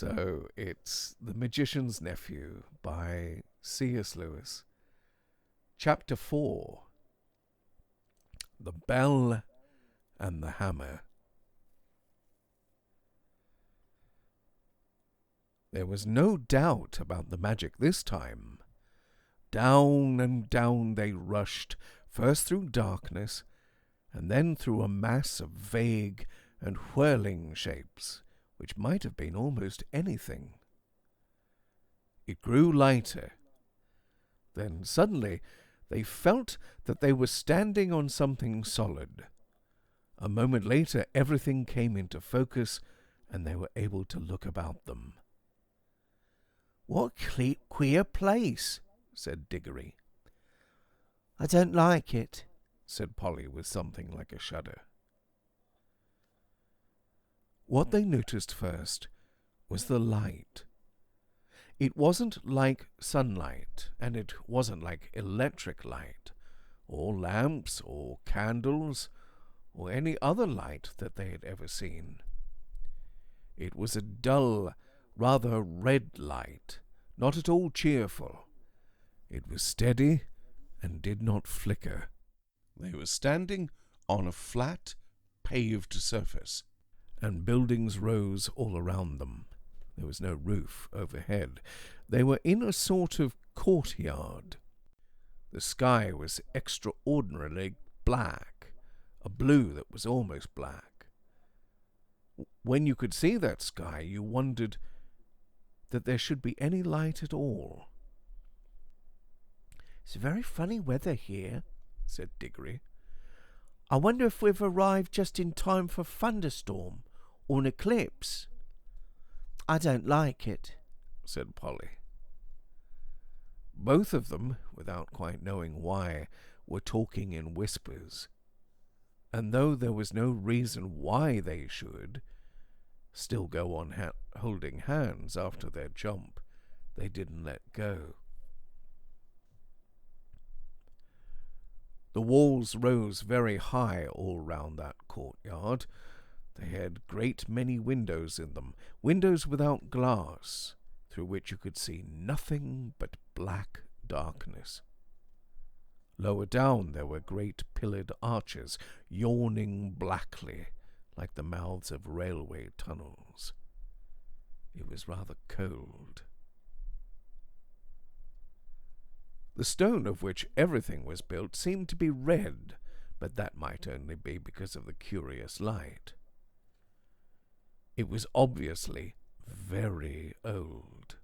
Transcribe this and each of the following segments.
So it's The Magician's Nephew by C.S. Lewis. Chapter 4. The Bell and the Hammer. There was no doubt about the magic this time. Down and down they rushed, first through darkness, and then through a mass of vague and whirling shapes, which might have been almost anything. It grew lighter. Then suddenly they felt that they were standing on something solid. A moment later everything came into focus, and they were able to look about them. "What a queer place," said Diggory. "I don't like it," said Polly with something like a shudder. What they noticed first was the light. It wasn't like sunlight, and it wasn't like electric light, or lamps, or candles, or any other light that they had ever seen. It was a dull, rather red light, not at all cheerful. It was steady and did not flicker. They were standing on a flat, paved surface, and buildings rose all around them. There was no roof overhead. They were in a sort of courtyard. The sky was extraordinarily black, a blue that was almost black. When you could see that sky, you wondered that there should be any light at all. "It's very funny weather here," said Diggory. "I wonder if we've arrived just in time for a thunderstorm or an eclipse." "I don't like it," said Polly. Both of them, without quite knowing why, were talking in whispers, and though there was no reason why they should still go on holding hands after their jump, they didn't let go. The walls rose very high all round that courtyard. They had great many windows in them, windows without glass, through which you could see nothing but black darkness. Lower down there were great pillared arches, yawning blackly like the mouths of railway tunnels. It was rather cold. The stone of which everything was built seemed to be red, but that might only be because of the curious light. It was obviously very old.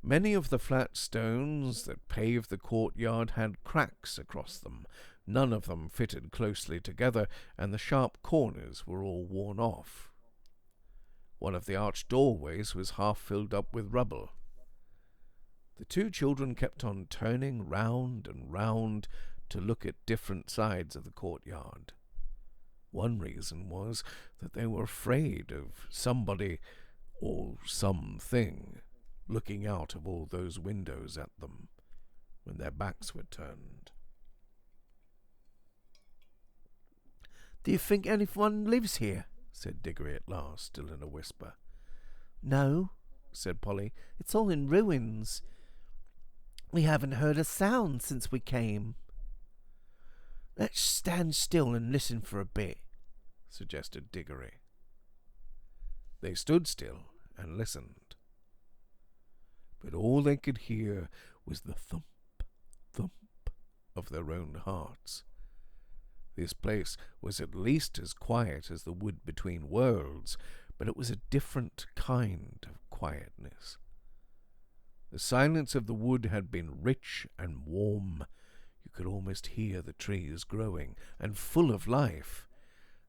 Many of the flat stones that paved the courtyard had cracks across them. None of them fitted closely together, and the sharp corners were all worn off. One of the arched doorways was half filled up with rubble. The two children kept on turning round and round to look at different sides of the courtyard. One reason was that they were afraid of somebody or something looking out of all those windows at them when their backs were turned. "Do you think anyone lives here?" said Diggory at last, still in a whisper. "No," said Polly. "It's all in ruins. We haven't heard a sound since we came." "Let's stand still and listen for a bit," suggested Diggory. They stood still and listened, but all they could hear was the thump, thump of their own hearts. This place was at least as quiet as the wood between worlds, but it was a different kind of quietness. The silence of the wood had been rich and warm. You could almost hear the trees growing, and full of life.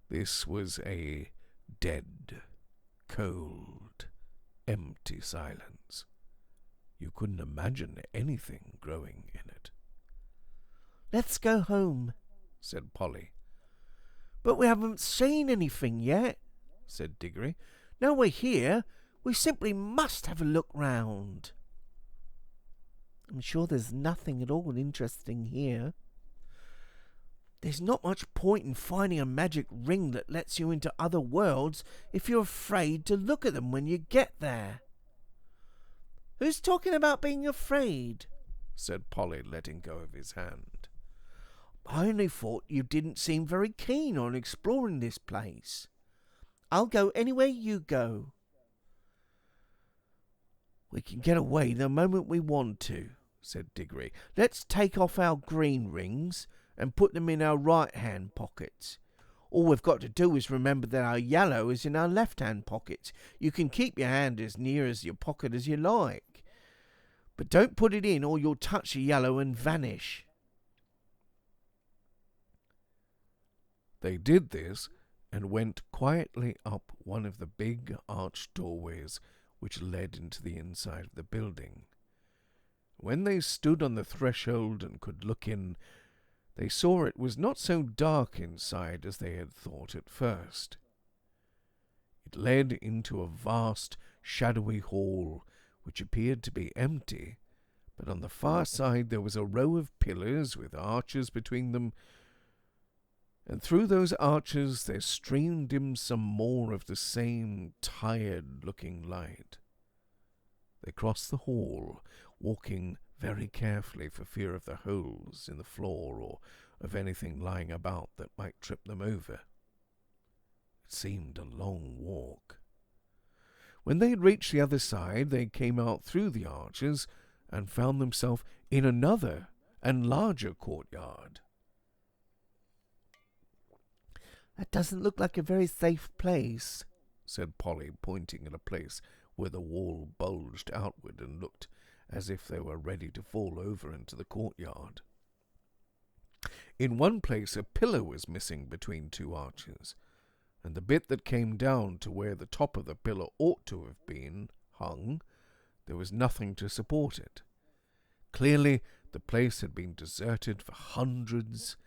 This was a dead, cold, empty silence. You couldn't imagine anything growing in it. "Let's go home," said Polly. "But we haven't seen anything yet," said Diggory. "Now we're here, we simply must have a look round." "I'm sure there's nothing at all interesting here." There's not much point in finding a magic ring that lets you into other worlds if you're afraid to look at them when you get there. Who's talking about being afraid? said Polly, letting go of his hand. I only thought you didn't seem very keen on exploring this place. I'll go anywhere you go. We can get away the moment we want to, said Diggory. Let's take off our green rings and put them in our right-hand pockets. All we've got to do is remember that our yellow is in our left-hand pockets. You can keep your hand as near as your pocket as you like, but don't put it in or you'll touch the yellow and vanish. They did this and went quietly up one of the big arched doorways which led into the inside of the building. When they stood on the threshold and could look in, they saw it was not so dark inside as they had thought at first. It led into a vast, shadowy hall, which appeared to be empty, but on the far side there was a row of pillars with arches between them, and through those arches there streamed in some more of the same tired-looking light. They crossed the hall, walking very carefully for fear of the holes in the floor or of anything lying about that might trip them over. It seemed a long walk. When they had reached the other side, they came out through the arches and found themselves in another and larger courtyard. That doesn't look like a very safe place, said Polly, pointing at a place where the wall bulged outward and looked as if they were ready to fall over into the courtyard. In one place a pillar was missing between two arches, and the bit that came down to where the top of the pillar ought to have been hung, there was nothing to support it. Clearly the place had been deserted for hundreds,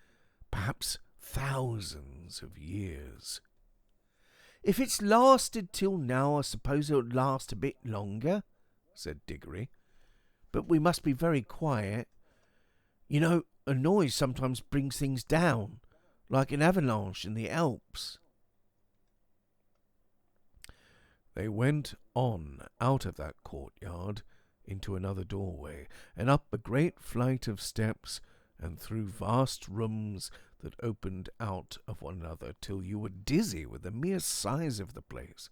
perhaps thousands of years. If it's lasted till now, I suppose it'll last a bit longer, said Diggory. But we must be very quiet. You know, a noise sometimes brings things down, like an avalanche in the Alps. They went on out of that courtyard into another doorway, and up a great flight of steps, and through vast rooms that opened out of one another till you were dizzy with the mere size of the place.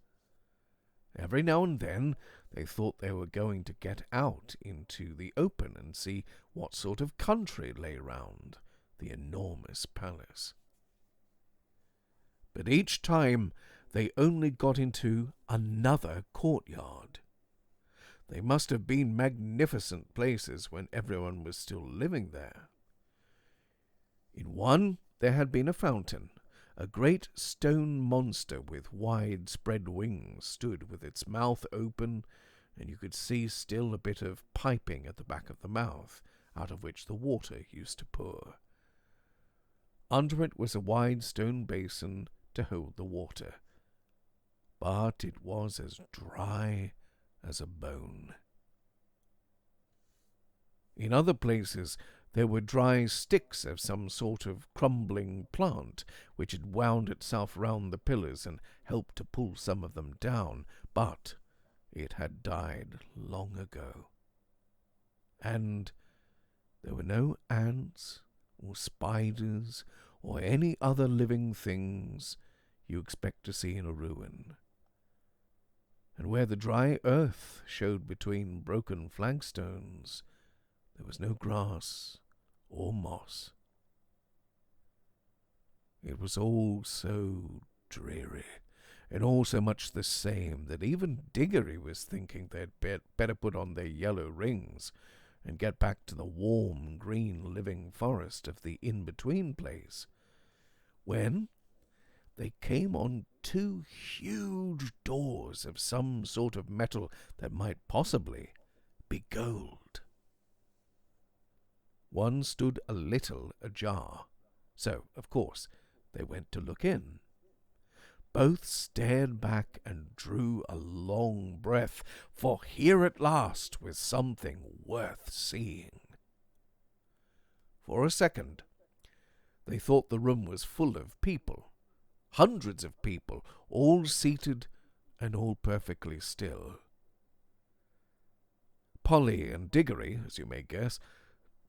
Every now and then they thought they were going to get out into the open and see what sort of country lay round the enormous palace. But each time they only got into another courtyard. They must have been magnificent places when everyone was still living there. In one there had been a fountain. A great stone monster with wide spread wings stood with its mouth open, and you could see still a bit of piping at the back of the mouth, out of which the water used to pour. Under it was a wide stone basin to hold the water, but it was as dry as a bone. In other places there were dry sticks of some sort of crumbling plant, which had wound itself round the pillars and helped to pull some of them down, but it had died long ago. And there were no ants or spiders or any other living things you expect to see in a ruin. And where the dry earth showed between broken flagstones, there was no grass or moss. It was all so dreary, and all so much the same, that even Diggory was thinking they'd better put on their yellow rings and get back to the warm, green living forest of the in-between place, when they came on two huge doors of some sort of metal that might possibly be gold. One stood a little ajar, so, of course, they went to look in. Both stared back and drew a long breath, for here at last was something worth seeing. For a second, They thought the room was full of people, hundreds of people, all seated and all perfectly still. Polly and Diggory, as you may guess,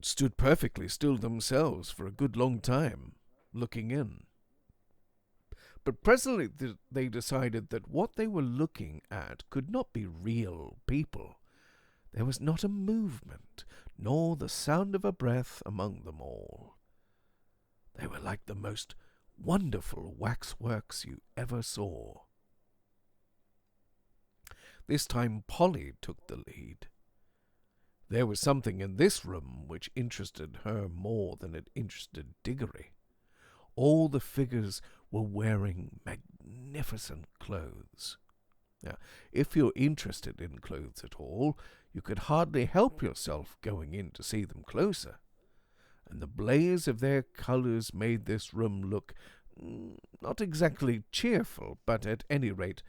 stood perfectly still themselves for a good long time, looking in. But presently they decided that what they were looking at could not be real people. There was not a movement, nor the sound of a breath among them all. They were like the most wonderful waxworks you ever saw. This time Polly took the lead. There was something in this room which interested her more than it interested Diggory. All the figures were wearing magnificent clothes. Now, if you're interested in clothes at all, you could hardly help yourself going in to see them closer. And the blaze of their colours made this room look not exactly cheerful, but at any rate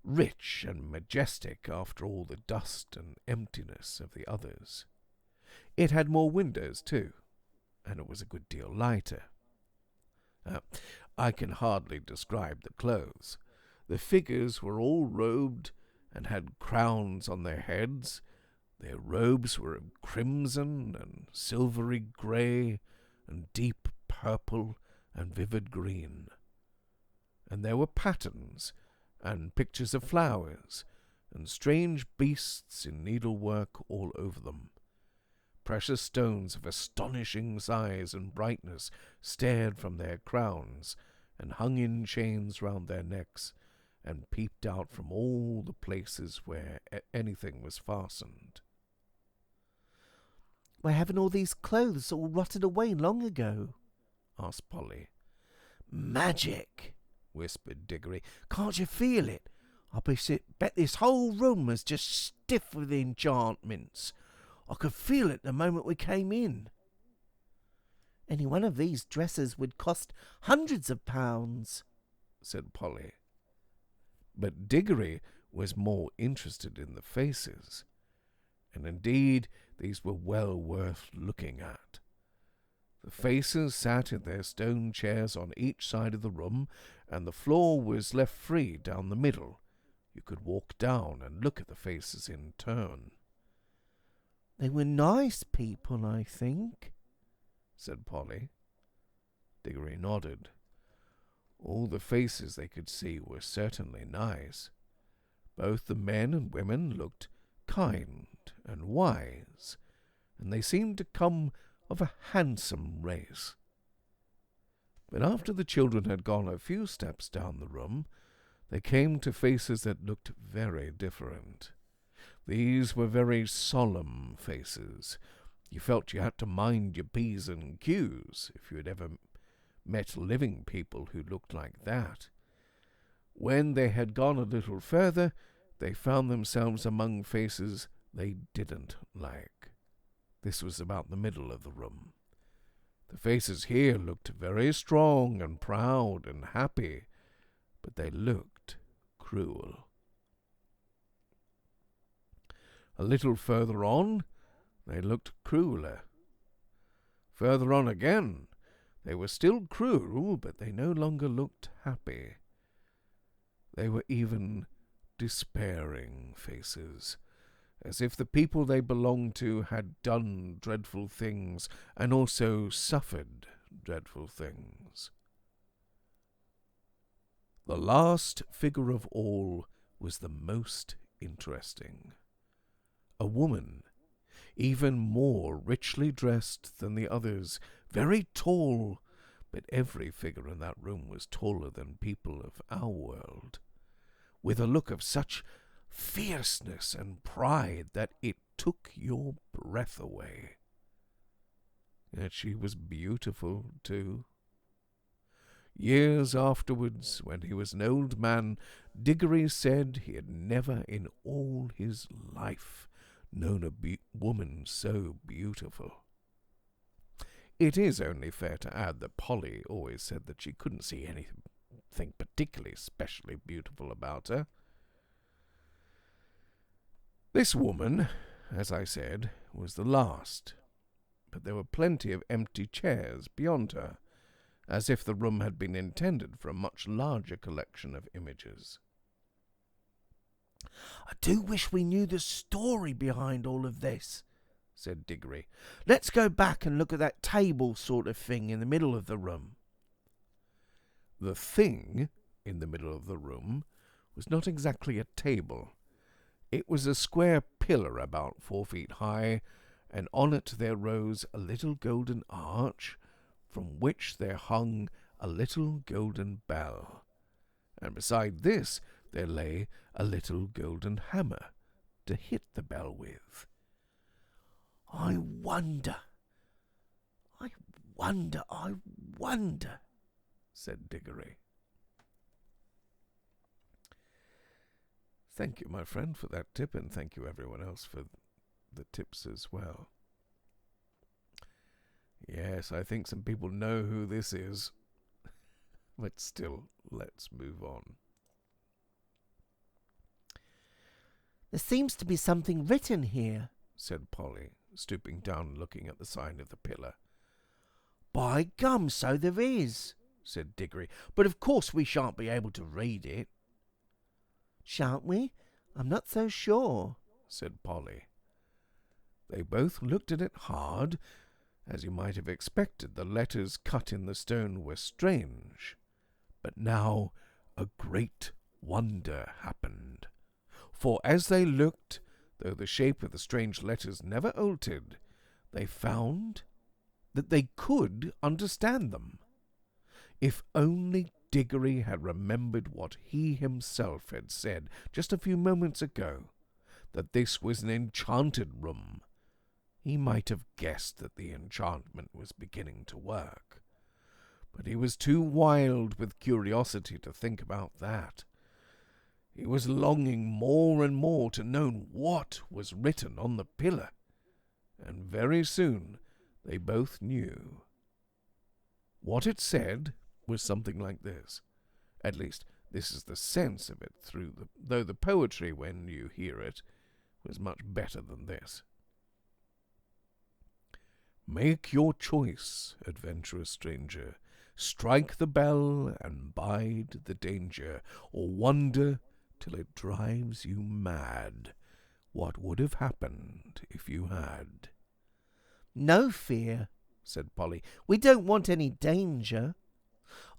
rich and majestic after all the dust and emptiness of the others. It had more windows, too, and it was a good deal lighter. I can hardly describe the clothes. The figures were all robed and had crowns on their heads. Their robes were of crimson and silvery grey and deep purple and vivid green. And there were patterns and pictures of flowers and strange beasts in needlework all over them. Precious stones of astonishing size and brightness stared from their crowns and hung in chains round their necks and peeped out from all the places where anything was fastened. "Why haven't all these clothes all rotted away long ago?" asked Polly. "Magic," whispered Diggory. "Can't you feel it? I bet this whole room was just stiff with enchantments. I could feel it the moment we came in. Any one of these dresses would cost hundreds of pounds," said Polly. But Diggory was more interested in the faces, and indeed these were well worth looking at. The faces sat in their stone chairs on each side of the room, and the floor was left free down the middle. You could walk down and look at the faces in turn. "They were nice people, I think," said Polly. Diggory nodded. All the faces they could see were certainly nice. Both the men and women looked kind and wise, and they seemed to come of a handsome race. But after the children had gone a few steps down the room, they came to faces that looked very different. These were very solemn faces. You felt you had to mind your P's and Q's if you had ever met living people who looked like that. When they had gone a little further, they found themselves among faces they didn't like. This was about the middle of the room. The faces here looked very strong and proud and happy, but they looked cruel. A little further on, they looked crueler. Further on again, they were still cruel, but they no longer looked happy. They were even despairing faces, as if the people they belonged to had done dreadful things and also suffered dreadful things. The last figure of all was the most interesting. A woman, even more richly dressed than the others, very tall, but every figure in that room was taller than people of our world, with a look of such fierceness and pride that it took your breath away. Yet she was beautiful, too. Years afterwards, when he was an old man, Diggory said he had never in all his life known a woman so beautiful. It is only fair to add that Polly always said that she couldn't see anything particularly specially beautiful about her. This woman, as I said, was the last, but there were plenty of empty chairs beyond her, as if the room had been intended for a much larger collection of images. I do wish we knew the story behind all of this, said Diggory. Let's go back and look at that table sort of thing in the middle of the room. The thing in the middle of the room was not exactly a table. It was a square pillar about 4 feet high, and on it there rose a little golden arch, from which there hung a little golden bell, and beside this there lay a little golden hammer to hit the bell with. I wonder, said Diggory. Thank you, my friend, for that tip, and thank you everyone else for the tips as well. Yes, I think some people know who this is, but still, let's move on. There seems to be something written here, said Polly, stooping down and looking at the sign of the pillar. By gum, so there is, said Diggory, but of course we shan't be able to read it. Shan't we? I'm not so sure, said Polly. They both looked at it hard. As you might have expected, the letters cut in the stone were strange. But now a great wonder happened. For as they looked, though the shape of the strange letters never altered, they found that they could understand them. If only Diggory had remembered what he himself had said just a few moments ago, that this was an enchanted room, he might have guessed that the enchantment was beginning to work. But he was too wild with curiosity to think about that. He was longing more and more to know what was written on the pillar, and very soon they both knew. What it said was something like this. At least, this is the sense of it, though the poetry, when you hear it, was much better than this. Make your choice, adventurous stranger. Strike the bell and bide the danger, or wander till it drives you mad. What would have happened if you had? No fear, said Polly. We don't want any danger.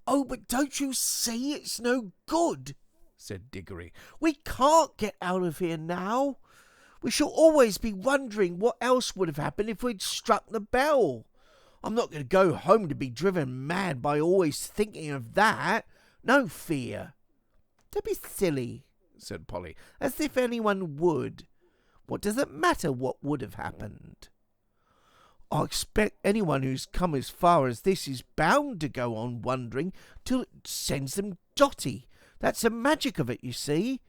Oh, but don't you see it's no good, said Diggory. We can't get out of here now. We shall always be wondering what else would have happened if we'd struck the bell. I'm not going to go home to be driven mad by always thinking of that. No fear. Don't be silly, said Polly, as if anyone would. What does it matter what would have happened? I expect anyone who's come as far as this is bound to go on wondering till it sends them dotty. That's the magic of it, you see.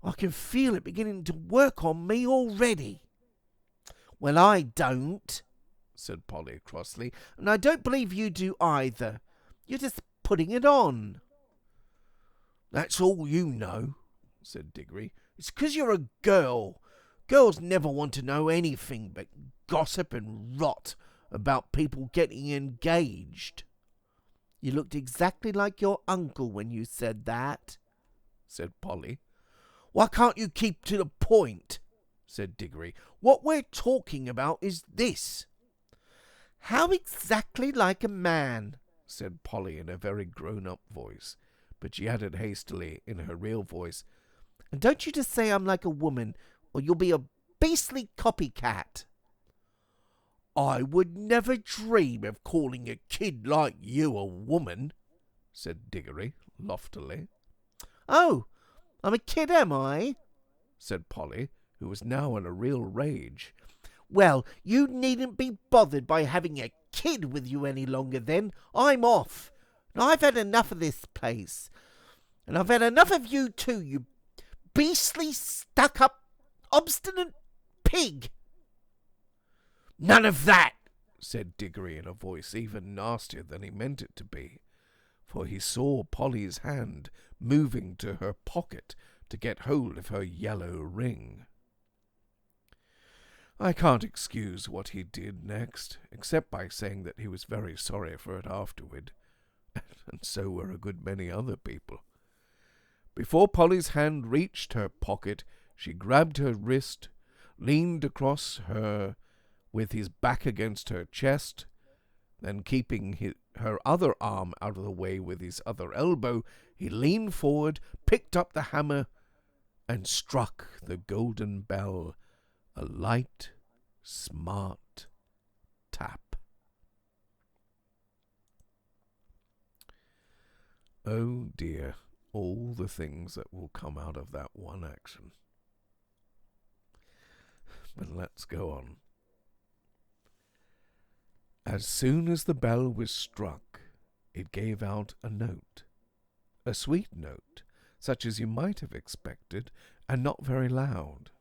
I can feel it beginning to work on me already. Well, I don't, said Polly crossly, and I don't believe you do either. You're just putting it on. That's all you know, said Diggory. It's 'cause you're a girl. Girls never want to know anything but gossip and rot about people getting engaged. You looked exactly like your uncle when you said that, said Polly. Why can't you keep to the point, said Diggory. What we're talking about is this. How exactly like a man, said Polly in a very grown-up voice, but she added hastily in her real voice, and don't you just say I'm like a woman, or you'll be a beastly copycat. I would never dream of calling a kid like you a woman, said Diggory loftily. Oh, I'm a kid, am I? Said Polly, who was now in a real rage. Well, you needn't be bothered by having a kid with you any longer then. I'm off. I've had enough of this place. And I've had enough of you too, you beastly, stuck-up, obstinate pig. None of that, said Diggory in a voice even nastier than he meant it to be, for he saw Polly's hand moving to her pocket to get hold of her yellow ring. I can't excuse what he did next, except by saying that he was very sorry for it afterward, and so were a good many other people. Before Polly's hand reached her pocket, she grabbed her wrist, leaned across her with his back against her chest, then keeping her other arm out of the way with his other elbow, he leaned forward, picked up the hammer, and struck the golden bell a light, smart tap. Oh dear, all the things that will come out of that one action. But let's go on. As soon as the bell was struck, it gave out a note, a sweet note, such as you might have expected, and not very loud.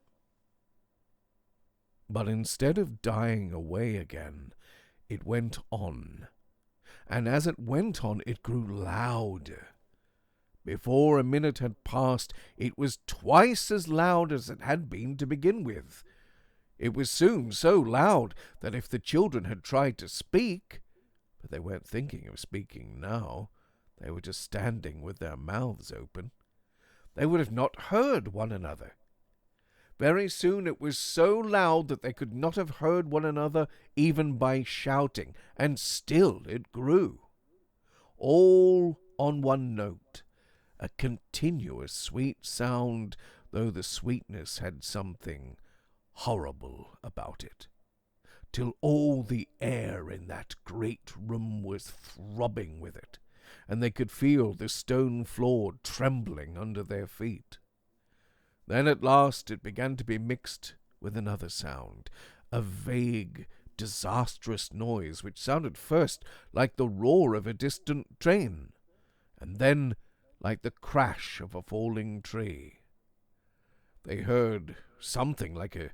But instead of dying away again, it went on, and as it went on, it grew louder. Before a minute had passed, it was twice as loud as it had been to begin with. It was soon so loud that if the children had tried to speak, but they weren't thinking of speaking now, they were just standing with their mouths open, they would have not heard one another. Very soon it was so loud that they could not have heard one another even by shouting, and still it grew. All on one note, a continuous sweet sound, though the sweetness had something horrible about it, till all the air in that great room was throbbing with it, and they could feel the stone floor trembling under their feet. Then at last it began to be mixed with another sound, a vague, disastrous noise which sounded first like the roar of a distant train, and then like the crash of a falling tree. They heard something like a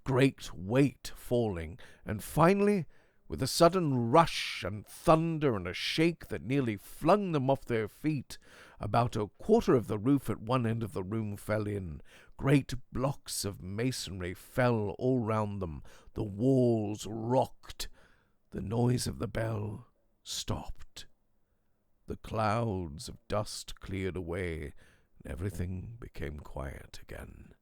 great weight falling, and finally, with a sudden rush and thunder and a shake that nearly flung them off their feet, about a quarter of the roof at one end of the room fell in. Great blocks of masonry fell all round them. The walls rocked. The noise of the bell stopped. The clouds of dust cleared away, and everything became quiet again.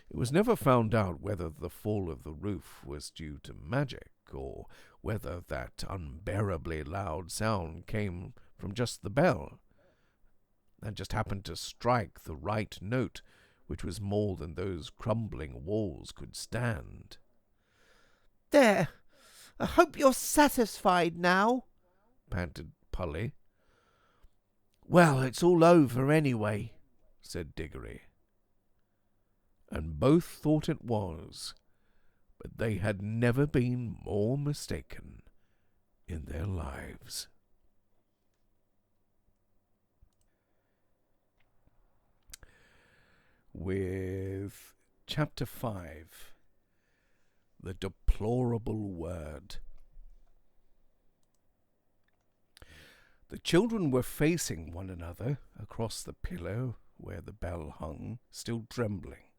It was never found out whether the fall of the roof was due to magic, or whether that unbearably loud sound came from just the bell, and just happened to strike the right note, which was more than those crumbling walls could stand. "There, I hope you're satisfied now," panted Polly. "Well, it's all over anyway," said Diggory. And both thought it was, but they had never been more mistaken in their lives. With Chapter 5, The Deplorable Word. The children were facing one another across the pillow where the bell hung, still trembling,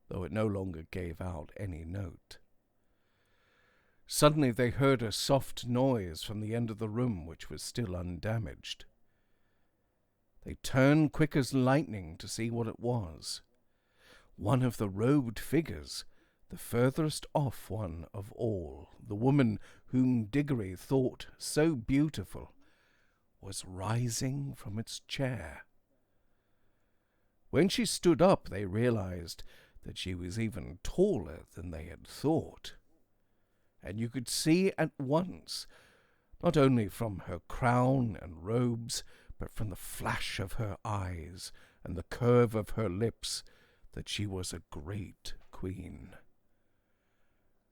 though it no longer gave out any note. Suddenly they heard a soft noise from the end of the room, which was still undamaged. They turned quick as lightning to see what it was. One of the robed figures, the furthest off one of all, the woman whom Diggory thought so beautiful, was rising from its chair. When she stood up, they realized that she was even taller than they had thought. And you could see at once, not only from her crown and robes, but from the flash of her eyes and the curve of her lips, that she was a great queen.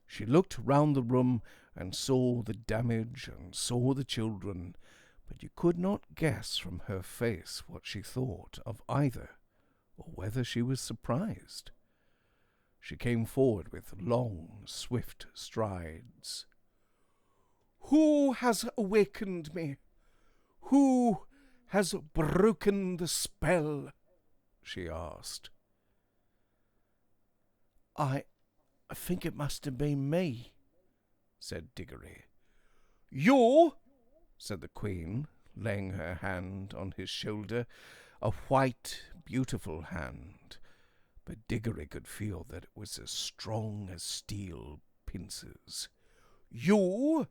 She looked round the room and saw the damage and saw the children, but you could not guess from her face what she thought of either, or whether she was surprised. She came forward with long, swift strides. "Who has awakened me? Who has broken the spell?" she asked. I think it must have been me, said Diggory. You? Said the Queen, laying her hand on his shoulder, a white, beautiful hand, but Diggory could feel that it was as strong as steel pincers. You?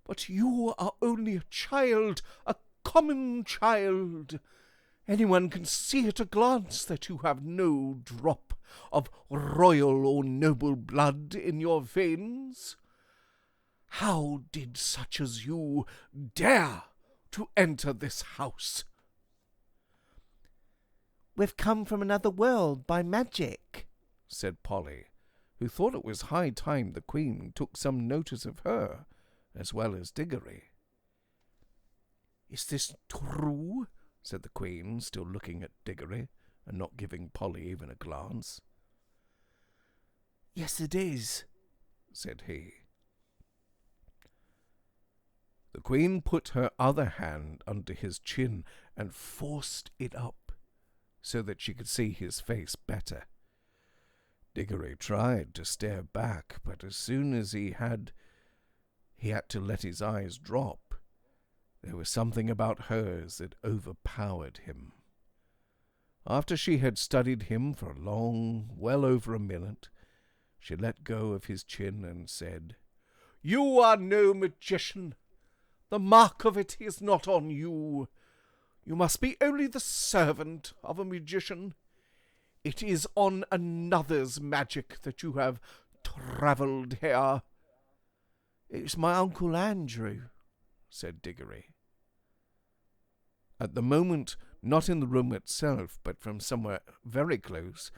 But you are only a child, a common child. Anyone can see at a glance that you have no drop of royal or noble blood in your veins. How did such as you dare to enter this house? We've come from another world by magic, said Polly, who thought it was high time the Queen took some notice of her, as well as Diggory. Is this true? Said the Queen, still looking at Diggory, and not giving Polly even a glance. Yes, it is, said he. The Queen put her other hand under his chin and forced it up, so that she could see his face better. Diggory tried to stare back, but as soon as he had to let his eyes drop. There was something about hers that overpowered him. After she had studied him for well over a minute, she let go of his chin and said, "You are no magician. The mark of it is not on you. You must be only the servant of a magician. It is on another's magic that you have travelled here." "It's my Uncle Andrew," said Diggory. At the moment, not in the room itself, but from somewhere very close,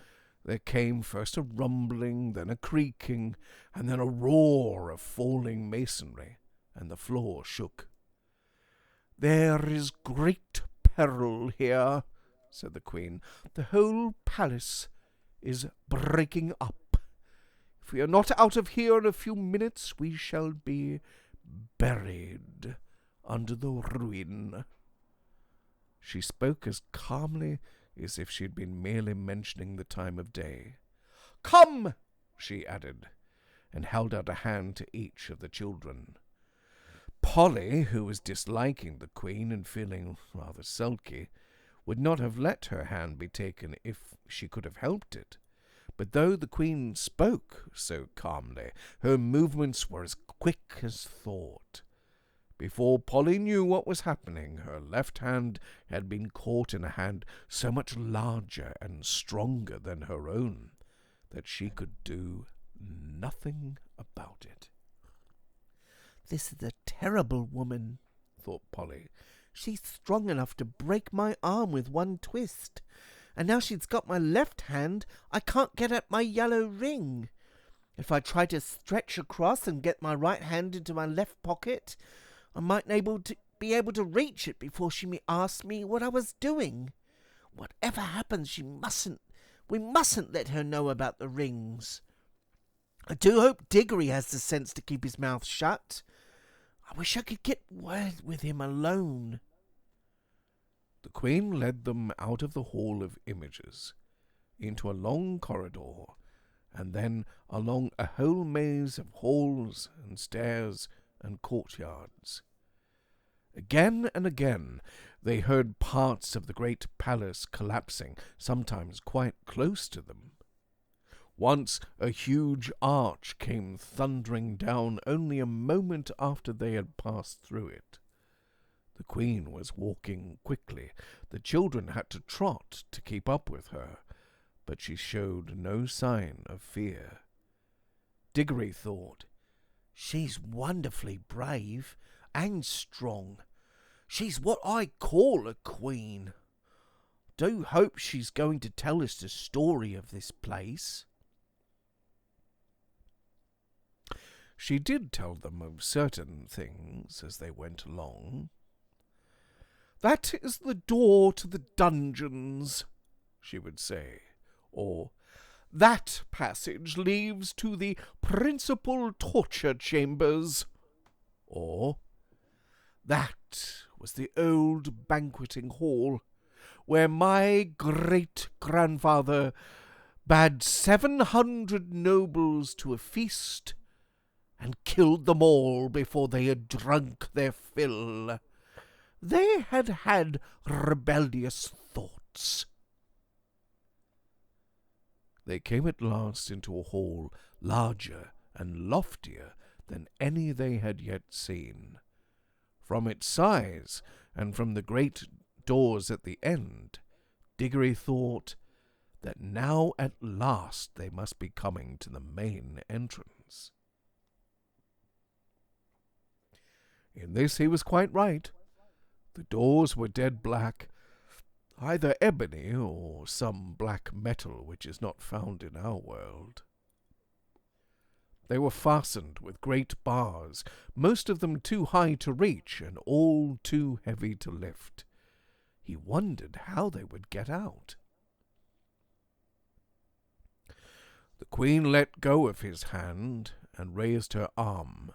there came first a rumbling, then a creaking, and then a roar of falling masonry, and the floor shook. "There is great peril here," said the Queen. "The whole palace is breaking up. If we are not out of here in a few minutes, we shall be buried under the ruin." She spoke as calmly as if she had been merely mentioning the time of day. "Come," she added, and held out a hand to each of the children. Polly, who was disliking the Queen and feeling rather sulky, would not have let her hand be taken if she could have helped it. But though the Queen spoke so calmly, her movements were as quick as thought. Before Polly knew what was happening, her left hand had been caught in a hand so much larger and stronger than her own that she could do nothing about it. "This is a terrible woman," thought Polly. "She's strong enough to break my arm with one twist. And now she's got my left hand, I can't get at my yellow ring. If I try to stretch across and get my right hand into my left pocket, I might be able to reach it before she asked me what I was doing. Whatever happens, we mustn't let her know about the rings. I do hope Diggory has the sense to keep his mouth shut. I wish I could get word with him alone." The Queen led them out of the Hall of Images, into a long corridor, and then along a whole maze of halls and stairs and courtyards. Again and again they heard parts of the great palace collapsing, sometimes quite close to them. Once a huge arch came thundering down only a moment after they had passed through it. The Queen was walking quickly. The children had to trot to keep up with her, but she showed no sign of fear. Diggory thought, "She's wonderfully brave and strong. She's what I call a queen. Do hope she's going to tell us the story of this place." She did tell them of certain things as they went along. "That is the door to the dungeons," she would say, or "That passage leads to the principal torture chambers," or "That was the old banqueting hall where my great-grandfather bade 700 nobles to a feast, and killed them all before they had drunk their fill. They had had rebellious thoughts. They came at last into a hall larger and loftier than any they had yet seen. From its size, and from the great doors at the end, Diggory thought that now at last they must be coming to the main entrance. In this he was quite right. The doors were dead black, either ebony or some black metal which is not found in our world. They were fastened with great bars, most of them too high to reach and all too heavy to lift. He wondered how they would get out. The Queen let go of his hand and raised her arm.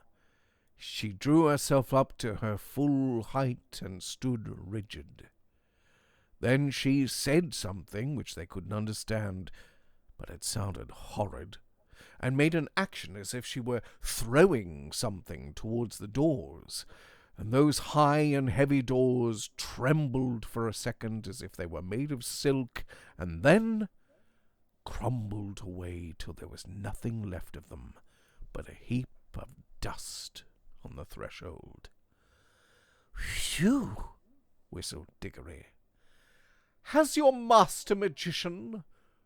She drew herself up to her full height and stood rigid. Then she said something which they couldn't understand, but it sounded horrid, and made an action as if she were throwing something towards the doors, and those high and heavy doors trembled for a second as if they were made of silk, and then crumbled away till there was nothing left of them but a heap of dust on the threshold. "Phew!" whistled Diggory. "Has your master magician,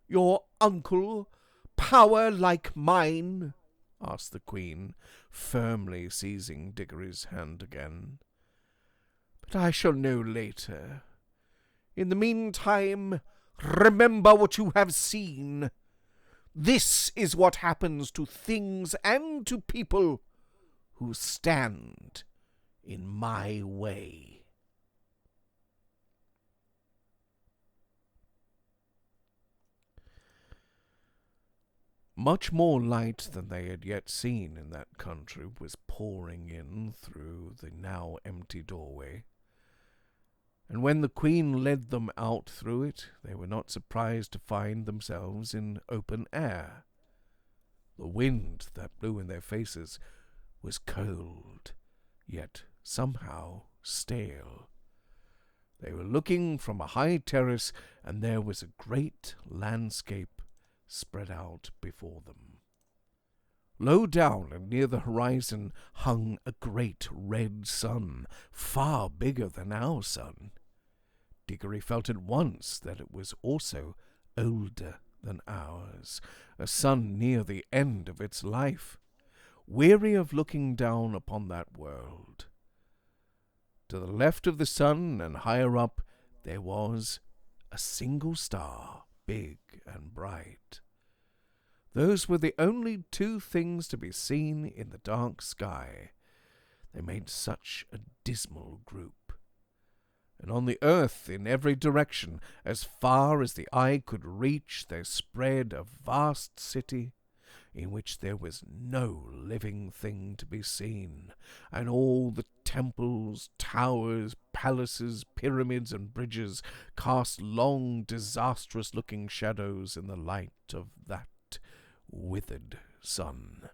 your uncle, power like mine?" asked the Queen, firmly seizing Diggory's hand again. "But I shall know later. In the meantime, remember what you have seen. This is what happens to things and to people who stand in my way." Much more light than they had yet seen in that country was pouring in through the now empty doorway, and when the Queen led them out through it, they were not surprised to find themselves in open air. The wind that blew in their faces was cold, yet somehow stale. They were looking from a high terrace, and there was a great landscape spread out before them. Low down and near the horizon hung a great red sun, far bigger than our sun. Diggory felt at once that it was also older than ours, a sun near the end of its life, weary of looking down upon that world. To the left of the sun and higher up there was a single star, big and bright. Those were the only two things to be seen in the dark sky. They made such a dismal group. And on the earth, in every direction, as far as the eye could reach, there spread a vast city, in which there was no living thing to be seen, and all the temples, towers, palaces, pyramids, and bridges cast long, disastrous-looking shadows in the light of that withered sun.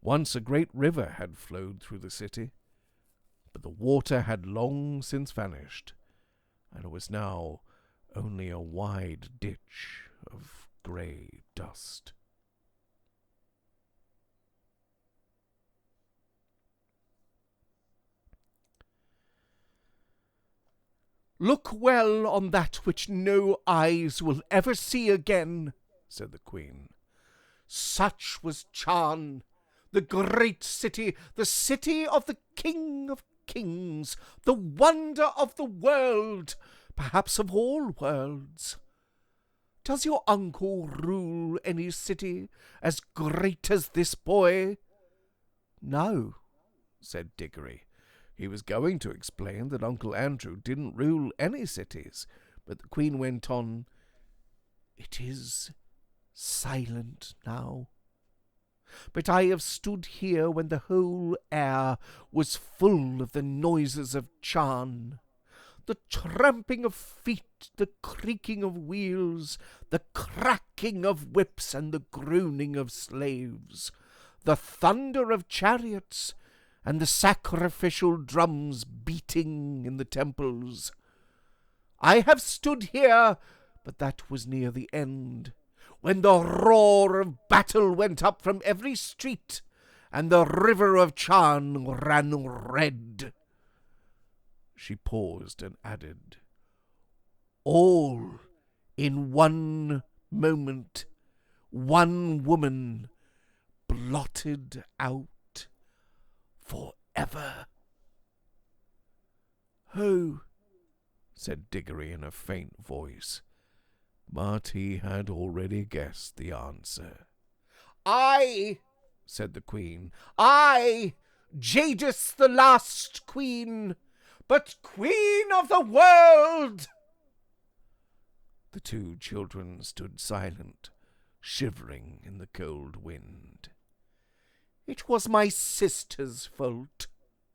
Once a great river had flowed through the city, but the water had long since vanished, and it was now only a wide ditch of grey dust. "Look well on that which no eyes will ever see again," said the Queen. "Such was Charn, the great city, the city of the King of Kings, the wonder of the world, perhaps of all worlds. Does your uncle rule any city as great as this boy?" "No," said Diggory. He was going to explain that Uncle Andrew didn't rule any cities, but the Queen went on, "It is silent now. But I have stood here when the whole air was full of the noises of Charn. the tramping of feet, the creaking of wheels, the cracking of whips, and the groaning of slaves, the thunder of chariots, and the sacrificial drums beating in the temples. I have stood here, but that was near the end, when the roar of battle went up from every street, and the river of Charn ran red. She paused and added, all in one moment, one woman blotted out forever. "Who?" said Diggory in a faint voice, but he had already guessed the answer. "I," said the Queen, "I, Jadis the last Queen, but Queen of the world." The two children stood silent, shivering in the cold wind. "It was my sister's fault,"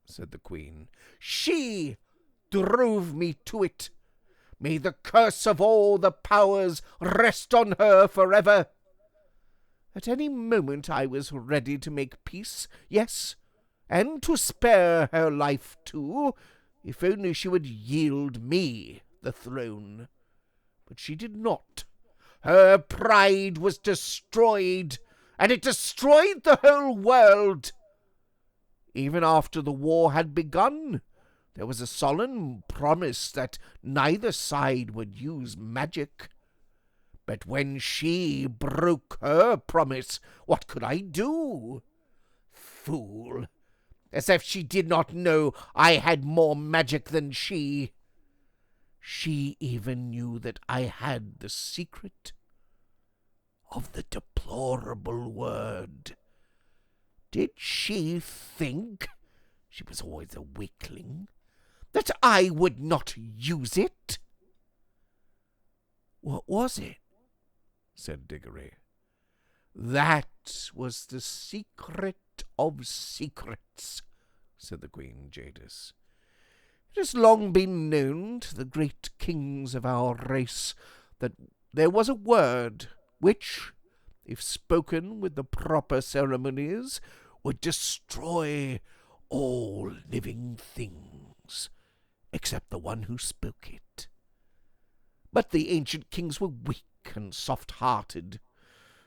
said the Queen. "She drove me to it. May the curse of all the powers rest on her forever. At any moment I was ready to make peace, yes, and to spare her life too, if only she would yield me the throne. But she did not. Her pride was destroyed, and it destroyed the whole world. Even after the war had begun, there was a solemn promise that neither side would use magic. But when she broke her promise, what could I do? Fool! As if she did not know I had more magic than she. She even knew that I had the secret of the deplorable word. Did she think, she was always a weakling, that I would not use it?" "What was it?" said Diggory. "That was the secret of secrets," said the Queen Jadis. "It has long been known to the great kings of our race that there was a word which, if spoken with the proper ceremonies, would destroy all living things, except the one who spoke it. But the ancient kings were weak and soft-hearted,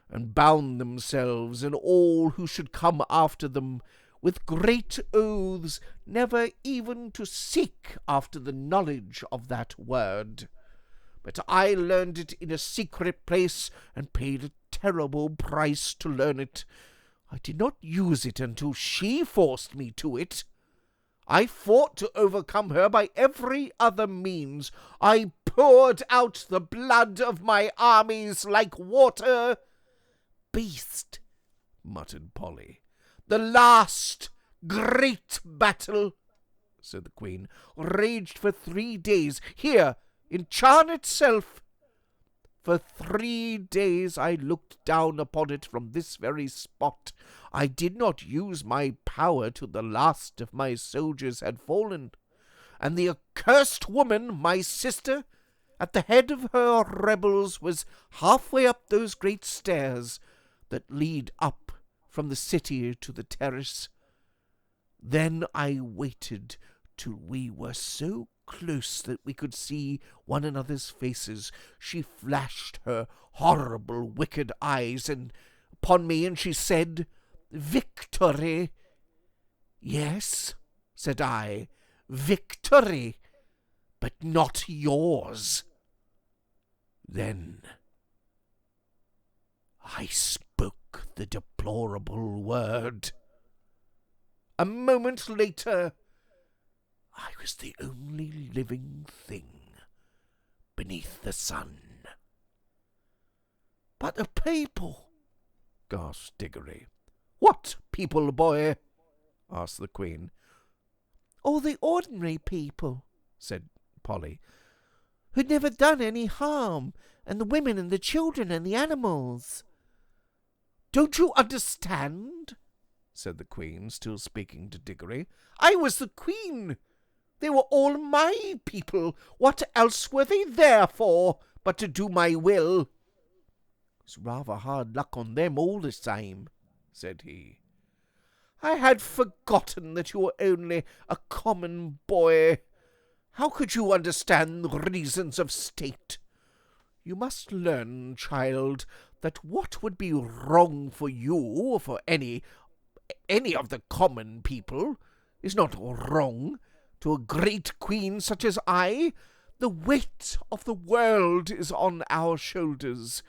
and bound themselves and all who should come after them with great oaths never even to seek after the knowledge of that word. But I learned it in a secret place and paid a terrible price to learn it. I did not use it until she forced me to it. I fought to overcome her by every other means. I poured out the blood of my armies like water." "Beast," muttered Polly. "The last great battle," said the Queen, "raged for 3 days, here in Charn itself. For 3 days I looked down upon it from this very spot. I did not use my power till the last of my soldiers had fallen, and the accursed woman, my sister, at the head of her rebels, was halfway up those great stairs that lead up from the city to the terrace. Then I waited till we were so close that we could see one another's faces. She flashed her horrible, wicked eyes upon me, and she said, 'Victory.' 'Yes,' said I, 'victory, but not yours.' Then I spoke the deplorable word. A moment later, I was the only living thing beneath the sun." "But the people," gasped Diggory. "What people, boy?" asked the Queen. "All the ordinary people," said Polly, "who'd never done any harm, and the women and the children and the animals." "Don't you understand?" said the Queen, still speaking to Diggory. "I was the Queen. They were all my people. What else were they there for but to do my will? It's rather hard luck on them all the same, said he. I had forgotten that you were only a common boy. How could you understand the reasons of state? You must learn, child, that what would be wrong for you or for any of the common people is not wrong to a great queen such as I. The weight of the world is on our shoulders.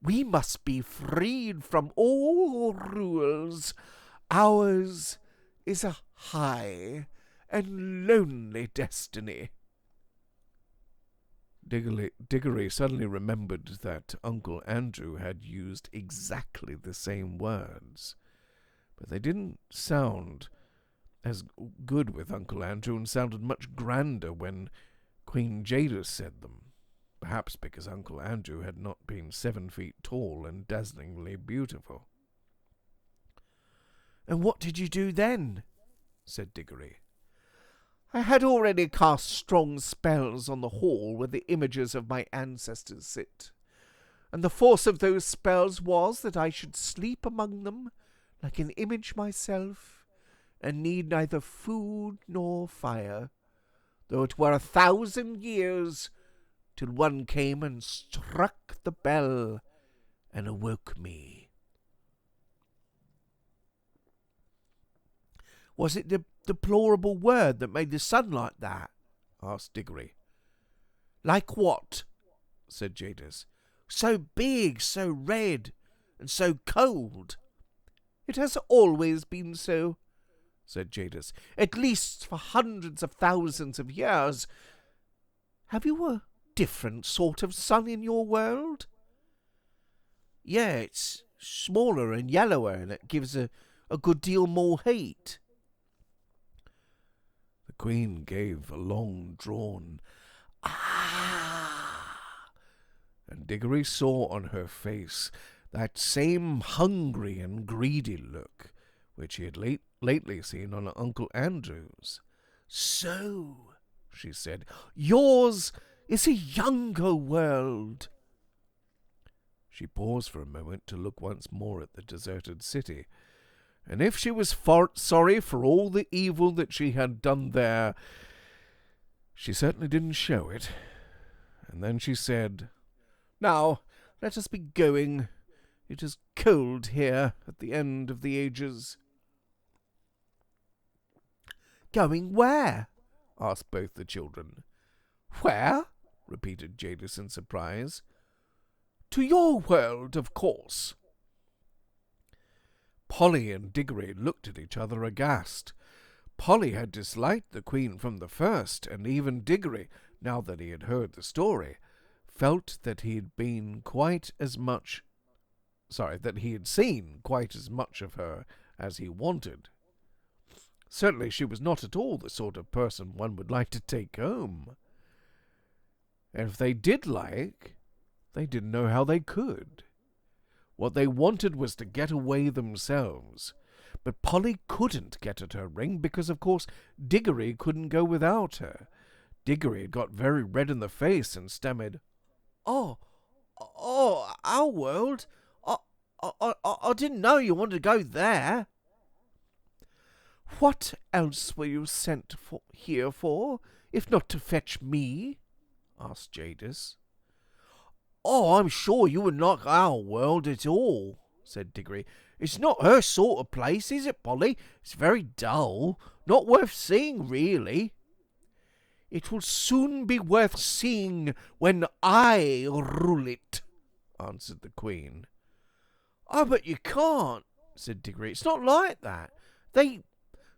We must be freed from all rules. Ours is a high and lonely destiny. Diggory suddenly remembered that Uncle Andrew had used exactly the same words, but they didn't sound as good with Uncle Andrew and sounded much grander when Queen Jadis said them, perhaps because Uncle Andrew had not been 7 feet tall and dazzlingly beautiful. And what did you do then? Said Diggory. I had already cast strong spells on the hall where the images of my ancestors sit, and the force of those spells was that I should sleep among them like an image myself, and need neither food nor fire, though it were 1,000 years, till one came and struck the bell and awoke me. Was it the deplorable word that made the sun like that? Asked Diggory. Like what? Said Jadis. So big, so red, and so cold. It has always been so, said Jadis, at least for hundreds of thousands of years. Have you a different sort of sun in your world? Yeah, it's smaller and yellower, and it gives a good deal more heat. The Queen gave a long-drawn "Ah!" and Diggory saw on her face that same hungry and greedy look which he had lately seen on Uncle Andrew's. So, she said, yours is a younger world. She paused for a moment to look once more at the deserted city, and if she was sorry for all the evil that she had done there, she certainly didn't show it. And then she said, Now, let us be going. It is cold here at the end of the ages. Going where? Asked both the children. Where? Repeated Jadis in surprise. To your world, of course. Polly and Diggory looked at each other aghast. Polly had disliked the Queen from the first, and even Diggory, now that he had heard the story, felt that he had seen quite as much of her as he wanted. Certainly she was not at all the sort of person one would like to take home. And if they did like, they didn't know how they could. What they wanted was to get away themselves. But Polly couldn't get at her ring because, of course, Diggory couldn't go without her. Diggory had got very red in the face and stammered, Oh, our world? I didn't know you wanted to go there. What else were you sent here for, if not to fetch me? Asked Jadis. Oh, I'm sure you wouldn't like our world at all, said Diggory. It's not her sort of place, is it, Polly? It's very dull, not worth seeing, really. It will soon be worth seeing when I rule it, answered the Queen. Oh, but you can't, said Diggory. It's not like that. They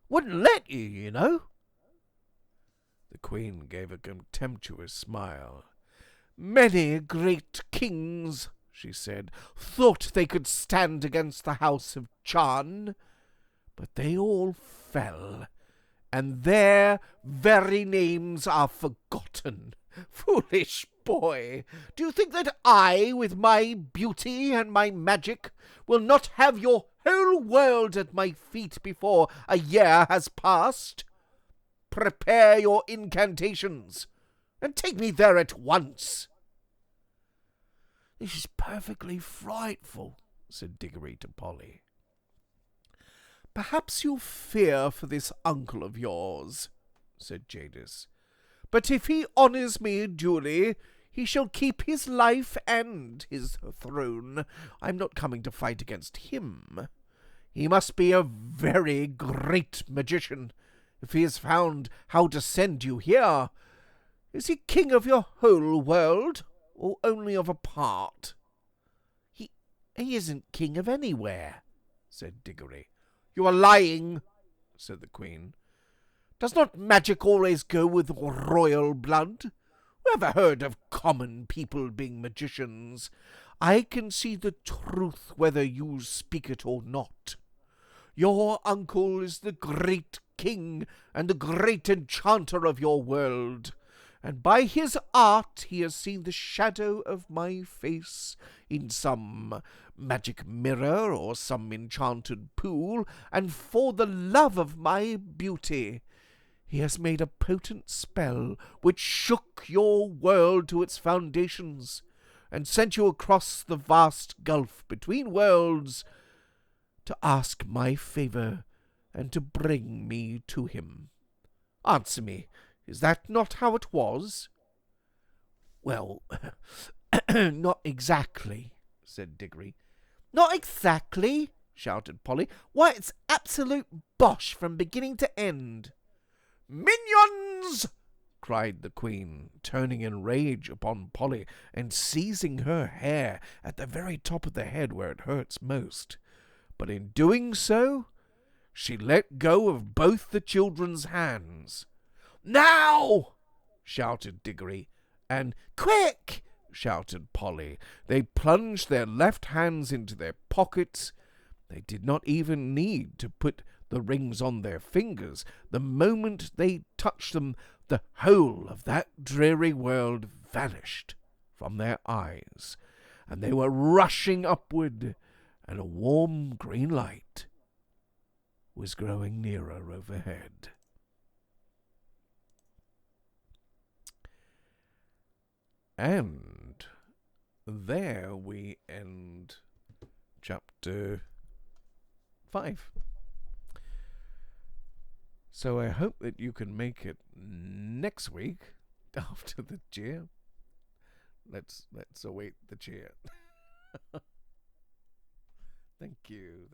wouldn't let you, you know. The Queen gave a contemptuous smile. Many great kings, she said, thought they could stand against the house of Chan, but they all fell, and their very names are forgotten. Foolish boy, do you think that I, with my beauty and my magic, will not have your whole world at my feet before a year has passed? prepare your incantations, and take me there at once." "This is perfectly frightful," said Diggory to Polly. "Perhaps you fear for this uncle of yours," said Jadis. "But if he honours me duly, he shall keep his life and his throne. I'm not coming to fight against him. He must be a very great magician if he has found how to send you here. Is he king of your whole world, or only of a part?" He isn't king of anywhere," said Diggory. "You are lying," said the Queen. "Does not magic always go with royal blood? Who ever heard of common people being magicians? I can see the truth whether you speak it or not. Your uncle is the great king and the great enchanter of your world, and by his art he has seen the shadow of my face in some magic mirror or some enchanted pool, and for the love of my beauty he has made a potent spell which shook your world to its foundations, and sent you across the vast gulf between worlds to ask my favour and to bring me to him. Answer me, is that not how it was?" "Well, not exactly," said Diggory. "Not exactly?" shouted Polly. "Why, it's absolute bosh from beginning to end." "Minions!" cried the Queen, turning in rage upon Polly and seizing her hair at the very top of the head where it hurts most. But in doing so, she let go of both the children's hands. "Now!" shouted Diggory, and "Quick!" shouted Polly. They plunged their left hands into their pockets. They did not even need to put the rings on their fingers. The moment they touched them, the whole of that dreary world vanished from their eyes, and they were rushing upward, and a warm green light was growing nearer overhead. And there we end chapter 5. So I hope that you can make it next week after the cheer. Let's await the cheer. Thank you.